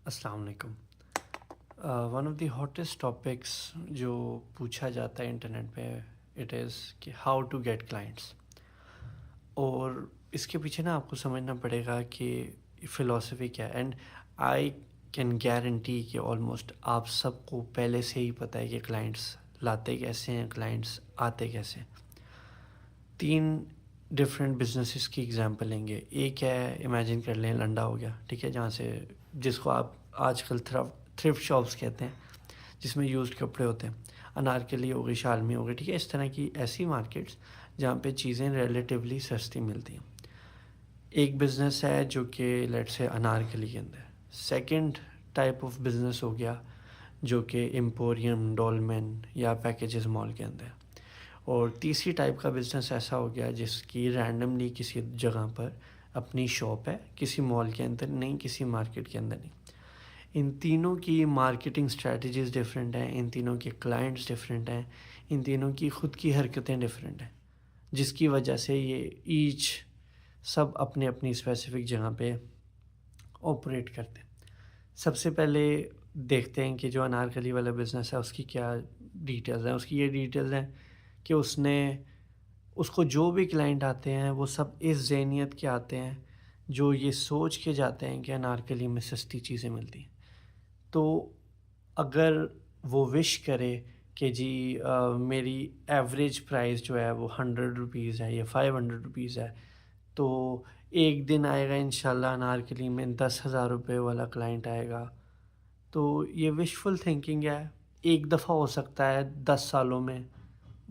السلام علیکم۔ One of the hottest topics جو پوچھا جاتا ہے انٹرنیٹ پہ اٹ از کہ ہاؤ ٹو گیٹ کلائنٹس، اور اس کے پیچھے نا آپ کو سمجھنا پڑے گا کہ فلاسفی کیا ہے. اینڈ آئی کین گارنٹی کہ آلموسٹ آپ سب کو پہلے سے ہی پتہ ہے کہ کلائنٹس لاتے کیسے ہیں، کلائنٹس آتے کیسے ہیں. 3 ڈفرینٹ بزنسز کی اگزامپل لیں گے. ایک ہے، امیجن کر لیں لنڈا ہو گیا، ٹھیک ہے، جہاں سے جس کو آپ آج کل تھرفٹ شاپس کہتے ہیں، جس میں یوزڈ کپڑے ہوتے ہیں. انارکلی ہو گئی، شالمی ہو گئی، ٹھیک ہے، اس طرح کی ایسی مارکیٹس جہاں پہ چیزیں ریلیٹیولی سستی ملتی ہیں. ایک بزنس ہے جو کہ لیٹ سے انارکلی کے اندر. سیکنڈ ٹائپ آف بزنس ہو گیا جو کہ امپوریم، ڈولمن یا پیکیجز مال کے اندر. اور تیسری ٹائپ کا بزنس ایسا ہو گیا جس کی رینڈملی کسی جگہ پر اپنی شاپ ہے، کسی مال کے اندر نہیں، کسی مارکیٹ کے اندر نہیں. ان تینوں کی مارکیٹنگ اسٹریٹجیز ڈفرینٹ ہیں، ان تینوں کے کلائنٹس ڈفرینٹ ہیں، ان تینوں کی خود کی حرکتیں ڈفرینٹ ہیں، جس کی وجہ سے یہ ایچ سب اپنے اپنی اسپیسیفک جگہ پہ آپریٹ کرتے ہیں. سب سے پہلے دیکھتے ہیں کہ جو انارکلی والا بزنس ہے اس کی کیا ڈیٹیلز ہیں. اس کی یہ ڈیٹیلز ہیں کہ اس کو جو بھی کلائنٹ آتے ہیں وہ سب اس ذہنیت کے آتے ہیں جو یہ سوچ کے جاتے ہیں کہ انارکلی میں سستی چیزیں ملتی ہیں. تو اگر وہ وش کرے کہ جی میری ایوریج پرائز جو ہے وہ 100 روپیز ہے یا 500 روپیز ہے، تو ایک دن آئے گا انشاءاللہ انارکلی میں 10,000 روپے والا کلائنٹ آئے گا. تو یہ وشفل تھنکنگ ہے. ایک دفعہ ہو سکتا ہے 10 سالوں میں،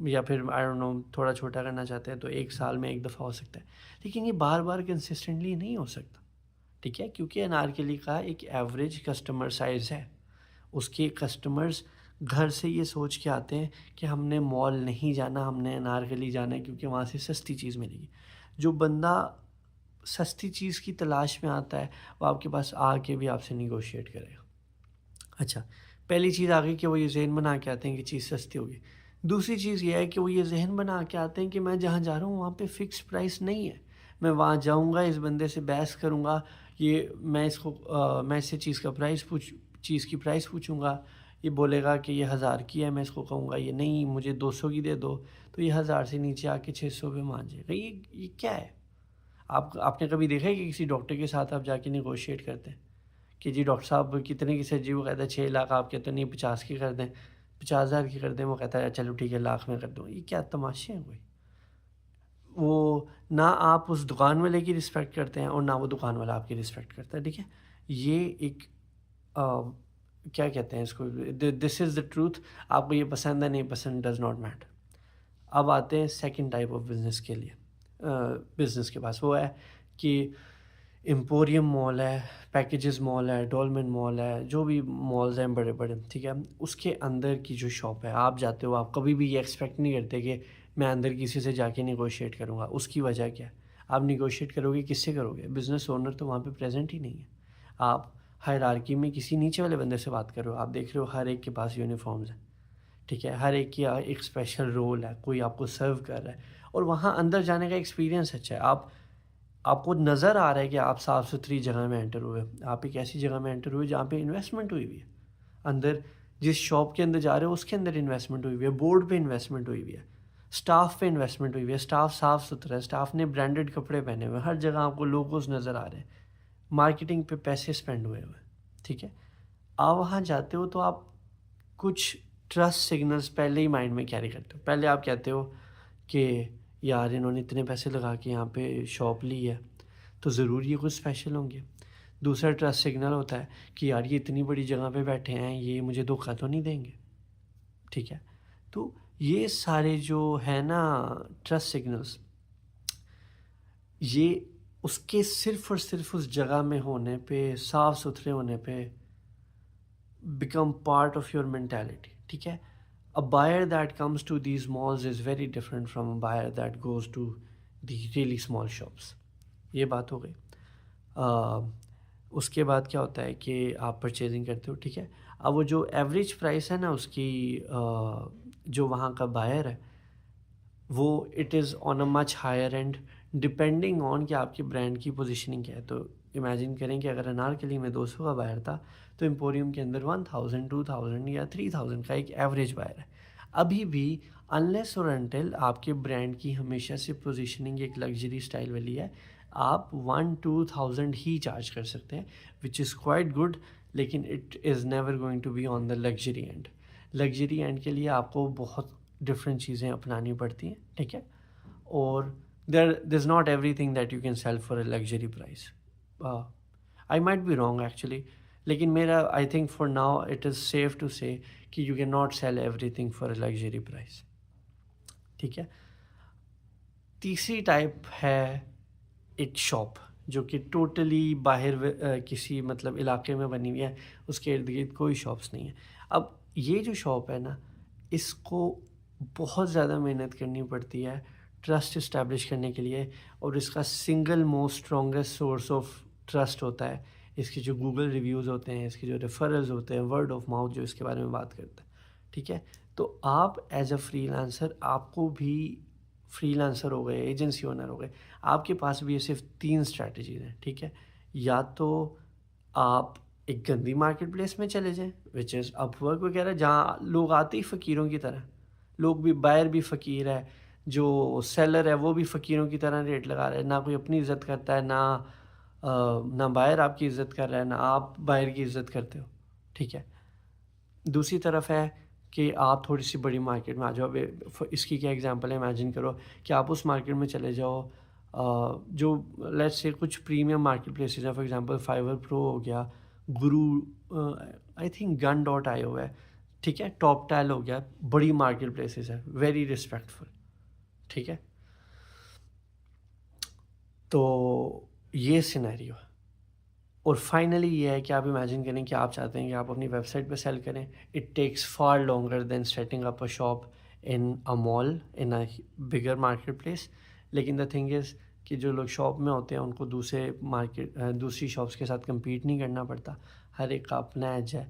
یا پھر آئی ڈونٹ نو تھوڑا چھوٹا کرنا چاہتے ہیں تو 1 سال میں ایک دفعہ ہو سکتا ہے، لیکن یہ بار بار کنسسٹنٹلی نہیں ہو سکتا، ٹھیک ہے، کیونکہ انارکلی کا ایک ایوریج کسٹمر سائز ہے. اس کے کسٹمرز گھر سے یہ سوچ کے آتے ہیں کہ ہم نے مال نہیں جانا، ہم نے انارکلی جانا ہے کیونکہ وہاں سے سستی چیز ملے گی. جو بندہ سستی چیز کی تلاش میں آتا ہے وہ آپ کے پاس آ کے بھی آپ سے نیگوشیٹ کرے گا. اچھا، پہلی چیز آ گئی کہ وہ یہ ذہن بنا کے آتے ہیں کہ چیز سستی ہوگی. دوسری چیز یہ ہے کہ وہ یہ ذہن بنا کے آتے ہیں کہ میں جہاں جا رہا ہوں وہاں پہ فکس پرائس نہیں ہے. میں وہاں جاؤں گا، اس بندے سے بحث کروں گا، میں اس سے چیز کی پرائس پوچھوں گا. یہ بولے گا کہ یہ 1000 کی ہے، میں اس کو کہوں گا یہ نہیں، مجھے 200 کی دے دو، تو یہ 1000 سے نیچے آ کے 600 پہ مان جائے گا. یہ کیا ہے؟ آپ نے کبھی دیکھا ہے کہ کسی ڈاکٹر کے ساتھ آپ جا کے نیگوشیٹ کرتے ہیں کہ جی ڈاکٹر صاحب کتنے کی سرجری؟ وہ کہتا ہے 6 لاکھ. آپ کہتے ہیں نہیں 50 کی کر دیں، 50,000 کی کر دیں. وہ کہتا ہے چلو ٹھیک ہے لاکھ میں کر دوں. یہ کیا تماشے ہیں کوئی؟ وہ نہ آپ اس دکان والے کی رسپیکٹ کرتے ہیں اور نہ وہ دکان والا آپ کی رسپیکٹ کرتا ہے، ٹھیک ہے. یہ ایک کیا کہتے ہیں اس کو، دس از دا ٹروتھ. آپ کو یہ پسند ہے نہیں پسند، ڈز ناٹ میٹر. اب آتے ہیں سیکنڈ ٹائپ آف بزنس کے لیے. بزنس کے پاس وہ ہے کہ امپوریم مال ہے، پیکیجز مال ہے، ڈولمن مال ہے، جو بھی مالز ہیں بڑے بڑے، ٹھیک ہے. اس کے اندر کی جو شاپ ہے، آپ جاتے ہو، آپ کبھی بھی یہ ایکسپیکٹ نہیں کرتے کہ میں اندر کسی سے جا کے نیگوشیٹ کروں گا. اس کی وجہ کیا ہے؟ آپ نیگوشیٹ کرو گے کس سے کرو گے؟ بزنس اونر تو وہاں پہ پریزنٹ ہی نہیں ہے. آپ ہائرارکی میں کسی نیچے والے بندے سے بات کر رہے ہو. آپ دیکھ رہے ہو ہر ایک کے پاس یونیفارمز ہیں، ٹھیک ہے، ہر ایک کی ایک اسپیشل رول ہے، کوئی آپ کو سرو کر رہا ہے، اور وہاں اندر جانے کا ایکسپیرینس اچھا ہے. آپ کو نظر آ رہا ہے کہ آپ صاف ستھری جگہ میں انٹر ہوئے. آپ ایک ایسی جگہ میں انٹر ہوئے جہاں پہ انویسٹمنٹ ہوئی ہوئی ہے. اندر جس شاپ کے اندر جا رہے ہو اس کے اندر انویسٹمنٹ ہوئی ہوئی ہے، بورڈ پہ انویسٹمنٹ ہوئی ہوئی ہے، اسٹاف پہ انویسٹمنٹ ہوئی ہوئی ہے، اسٹاف صاف ستھرا ہے، اسٹاف نے برانڈڈ کپڑے پہنے ہوئے ہیں، ہر جگہ آپ کو لوگوز نظر آ رہے ہیں، مارکیٹنگ پہ پیسے اسپینڈ ہوئے ہوئے ہیں، ٹھیک ہے. آپ وہاں جاتے ہو تو آپ کچھ ٹرسٹ سگنلز پہلے ہی مائنڈ میں کیری کرتے ہو. پہلے آپ کہتے ہو کہ یار انہوں نے اتنے پیسے لگا کے یہاں پہ شاپ لی ہے تو ضرور یہ کچھ اسپیشل ہوں گے. دوسرا ٹرسٹ سگنل ہوتا ہے کہ یار یہ اتنی بڑی جگہ پہ بیٹھے ہیں، یہ مجھے دھوکہ تو نہیں دیں گے، ٹھیک ہے. تو یہ سارے جو ہے نا ٹرسٹ سگنلز، یہ اس کے صرف اور صرف اس جگہ میں ہونے پہ، صاف ستھرے ہونے پہ become part of your mentality, ٹھیک ہے. A buyer that comes to these malls is very different from a buyer that goes to the really small shops. یہ بات ہو گئی. اس کے بعد کیا ہوتا ہے کہ آپ پرچیزنگ کرتے ہو، ٹھیک ہے. اب وہ جو ایوریج پرائس ہے نا اس کی، جو وہاں کا بائر ہے وہ it is on a much higher and depending on کہ آپ کی برانڈ کی پوزیشننگ کیا ہے. تو امیجن کریں کہ اگر انارکلی میں 200 کا بائر تھا تو ایمپوریم کے اندر 1000 2000 یا 3000 کا ایک ایوریج بائر ہے. ابھی بھی انلیس اور انٹل آپ کے برانڈ کی ہمیشہ سے پوزیشننگ ایک لگژری اسٹائل والی ہے, آپ 1-2000 ہی چارج کر سکتے ہیں, وچ از کوائٹ گڈ, لیکن it is never going to be on the luxury end. Luxury end کے لیے آپ کو بہت ڈفرینٹ چیزیں اپنانی پڑتی ہیں, ٹھیک ہے, اور there is not everything that you can sell for a luxury price. I might be wrong actually, لیکن میرا I think for now it is safe to say کہ you can not sell everything for a luxury price, ٹھیک ہے. تیسری type ہے ایک shop جو کہ ٹوٹلی باہر کسی مطلب علاقے میں بنی ہوئی ہے, اس کے ارد گرد کوئی شاپس نہیں ہے. اب یہ جو شاپ ہے نا, اس کو بہت زیادہ محنت کرنی پڑتی ہے ٹرسٹ اسٹیبلش کرنے کے لیے, اور اس کا single most strongest source of trust ہوتا ہے اس کے جو گوگل ریویوز ہوتے ہیں, اس کے جو ریفرلز ہوتے ہیں, ورڈ آف ماؤتھ جو اس کے بارے میں بات کرتا ہے, ٹھیک ہے. تو آپ ایز اے فری لانسر, آپ کو بھی فری لانسر ہو گئے, ایجنسی اونر ہو گئے, آپ کے پاس بھی یہ صرف 3 اسٹریٹجیز ہیں, ٹھیک ہے. یا تو آپ ایک گندی مارکیٹ پلیس میں چلے جائیں وچ از اپ ورک وغیرہ, جہاں لوگ آتے ہی فقیروں کی طرح, لوگ بھی بائر بھی فقیر ہے, جو سیلر ہے وہ بھی فقیروں کی طرح ریٹ لگا رہا ہے, نہ کوئی اپنی عزت کرتا ہے, نہ بائر آپ کی عزت کر رہا ہے, نہ آپ بائر کی عزت کرتے ہو, ٹھیک ہے. دوسری طرف ہے کہ آپ تھوڑی سی بڑی مارکیٹ میں آ جاؤ. اس کی کیا ایگزامپل ہے, امیجن کرو کہ آپ اس مارکیٹ میں چلے جاؤ جو لیٹس سے کچھ پریمیم مارکیٹ پلیسز ہیں, فار ایگزامپل فائیور پرو ہو گیا, گرو آئی تھنک گن ڈاٹ آئی او ہے, ٹھیک ہے, ٹاپ ٹیل ہو گیا, بڑی مارکیٹ پلیسز ہے, ویری ریسپیکٹفل, ٹھیک ہے. تو یہ سینیریو ہے. اور فائنلی یہ ہے کہ آپ امیجن کریں کہ آپ چاہتے ہیں کہ آپ اپنی ویب سائٹ پہ سیل کریں. It takes for longer than setting up a shop in a mall in a bigger market place. لیکن دا تھنگ از کہ جو لوگ شاپ میں ہوتے ہیں ان کو دوسری شاپس کے ساتھ کمپیٹ نہیں کرنا پڑتا, ہر ایک کا اپنا ایج ہے.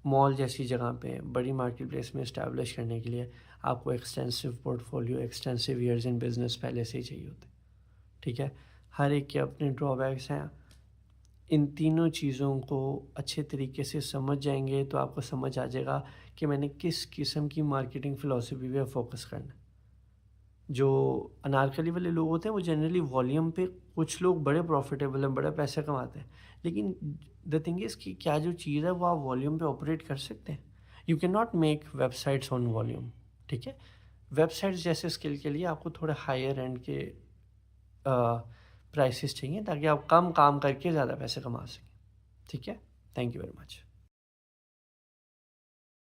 مال جیسی جگہ پہ بڑی مارکیٹ پلیس میں اسٹیبلش کرنے کے لیے آپ کو extensive port folio, extensive years in business پہلے سے ہی چاہیے ہوتے, ٹھیک ہے. ہر ایک کے اپنے ڈرا بیکس ہیں. ان تینوں چیزوں کو اچھے طریقے سے سمجھ جائیں گے تو آپ کو سمجھ آ جائے گا کہ میں نے کس قسم کی مارکیٹنگ فلاسفی پہ فوکس کرنا. جو انارکلی والے لوگ ہوتے ہیں وہ جنرلی والیوم پہ, کچھ لوگ بڑے پروفیٹیبل ہیں, بڑے پیسے کماتے ہیں, لیکن دا تھنگ از کہ کیا جو چیز ہے وہ آپ والیوم پہ آپریٹ کر سکتے ہیں. You can not make web sites on volume, ٹھیک ہے. ویب سائٹس جیسے اسکل کے لیے آپ کو تھوڑے ہائر اینڈ کے پرائسز چاہیے تاکہ آپ کم کام کر کے زیادہ پیسے کما سکیں, ٹھیک ہے. Thank you very much.